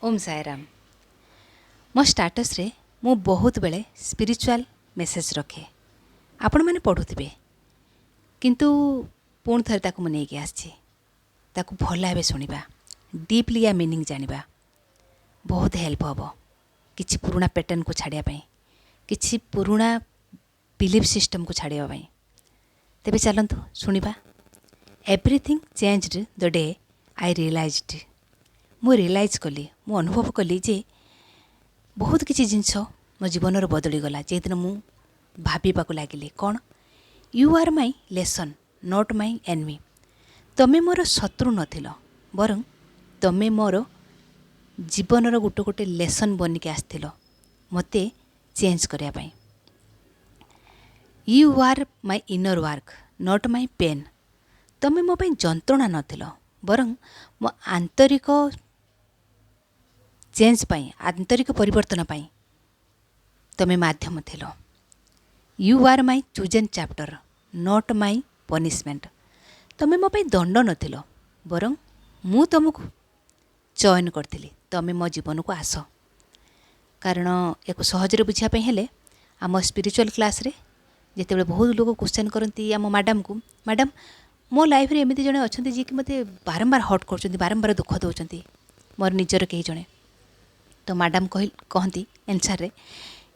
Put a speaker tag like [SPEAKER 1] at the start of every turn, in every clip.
[SPEAKER 1] ओम साईराम। मो स्टाटस रे मु बहुत बेले स्पिरिचुअल मेसेज रखे आपण मैंने पढ़ुवे किंतु पुणी थे ताकू मुझे नहीं आसी भल भाव शुणा डीपली या मीनिंग जाना बहुत हेल्प हम कि पुराणा पैटर्न को छाड़ापी कि पुराणा बिलीफ सिस्टम को छाड़ापी तेरे चलतु शुणा। Everything changed the day I realized मु रियलाइज कली मु अनुभव कली जे बहुत किसी जिनस मो जीवन बदली गला जे दिन मु भाविबा लगिली कौन you are my lesson not my enemy. तमें मोर शत्रु नथिल बरं तमें मोर जीवन गोटे गोटे लेसन बनिके आसथिल मते चेंज करने। You are my inner work not my pain. तमें मो पाई जंत्रणा नथिल बरं मो आंतरिक चेंज पाई आंतरिक परिवर्तन पाई तमें माध्यम थिल। You are my chosen chapter not my punishment. तमें मो पाई दंड नथिल बरं मु तुमको चयन करथिली तमें मो जीवन को आस। कारण एक सहजरे बुझापी हेले आम स्पिरिचुअल क्लास रे जिते बहुत लोग क्वेश्चन करती आम मैडम को मैडम मो लाइफ रे एमती जड़े अच्छा जी कि मत बारंबार हट कर बारंबार दुख दौरान मोर निजर कई जड़े तो मैडम कहती एनसर रे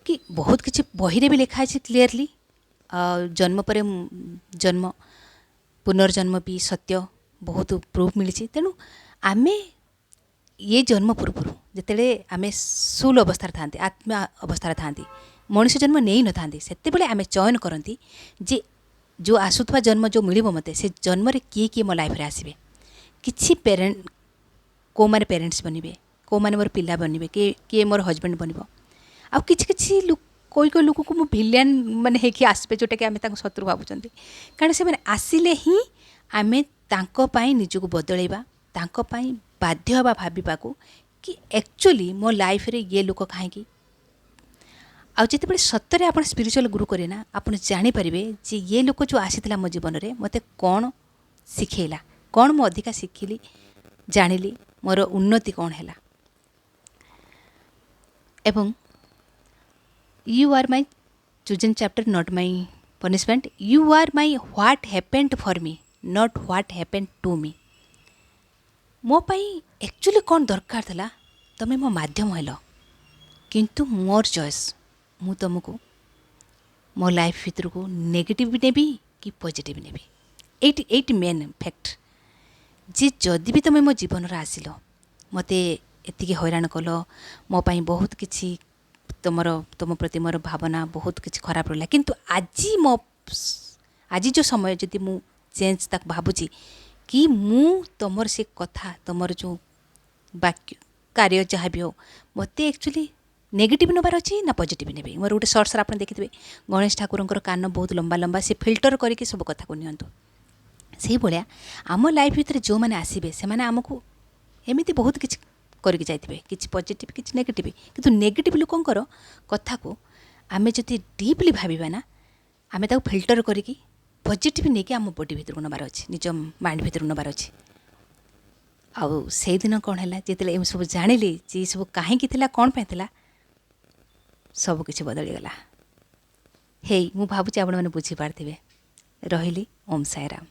[SPEAKER 1] कि बहुत किसी बही भी लिखाई क्लीयरली जन्म पर जन्म पुनर्जन्म भी सत्य बहुत प्रूफ मिली। तेणु आमे ये जन्म पूर्व जिते आम सुल अवस्था था आत्मा अवस्था था मनुष्य जन्म नहीं न था से आम चयन करती जे जो आसुवा जन्म जो मिल मत से जन्म किए किए मो लाइफ आसवे कि पेरेंट को माने पेरेंट्स बनबे को माने मोर पिला बनबे किए मोर हजबैंड बनब आ कि कोई कोई लोक को मो भिलियन माने हेकि आसबे जोटा कि आम शत्रु भावुं कारण से आसिले ही आम निजक बदलैबा बाध्य हवा भाविबा को कि एक्चुअली मो लाइफ रे ये लोक कहीं आते सतरे आप स्पिरिचुअल गुरु करे ना आप जानीपर जे ये लोक जो आसी मो जीवन में मत कौन शिखेला कौन मो अधिका शिखिली जानिली मोर उन्नति कौन है एवं you are my chosen chapter not my punishment. You are my what happened for me not what happened to me. मो पाई एक्चुअली कौन दरकार था तमें मो माध्यम हेल किंतु मोर चॉइस मु तुमको मो लाइफ भीतर को नेगेटिव नेबी कि पॉजिटिव नेबी एट मेन फैक्ट जे जदि भी तुम्हें मो जीवन आसिल मते एतिके हैरान कल मो पाई बहुत किछि तुम प्रति मोर भावना बहुत किछि खराब रहा किंतु आज जो समय जदि मु चेंज तक भावुची कि मु तुमर से कथा तुमर जो वाक्य कार्य जहाँ भी हो मते एक्चुअली नेगेटिव नबार अच्छी ना पॉजिटिव नेबे। मोर गोटे सर्ट्स आप देखिए गणेश ठाकुर कान बहुत लंबा लंबा से फिल्टर करके सब कथा को नियंतु से भाया आम लाइफ भितर जो मैंने आसबे से मैंने आमको एमती बहुत किसी करके जाइए कि पॉजिटिव कि नेगेटिव किंतु नेगेटिव लोकंर कथा को आम जदि डीपली भाविबा ना आम फिल्टर करके पॉजिटिव नहीं कि आम बॉडी भितर को नबार अच्छी निज माइंड भितर नबार अच्छी आउ से दिन कौन है जिते एम सब जानिली जे सब कहीं कौन पाई सब किसी बदलीगला। हे मु भावुँ आपण मैंने बुझीपारे रही। ओम साईराम।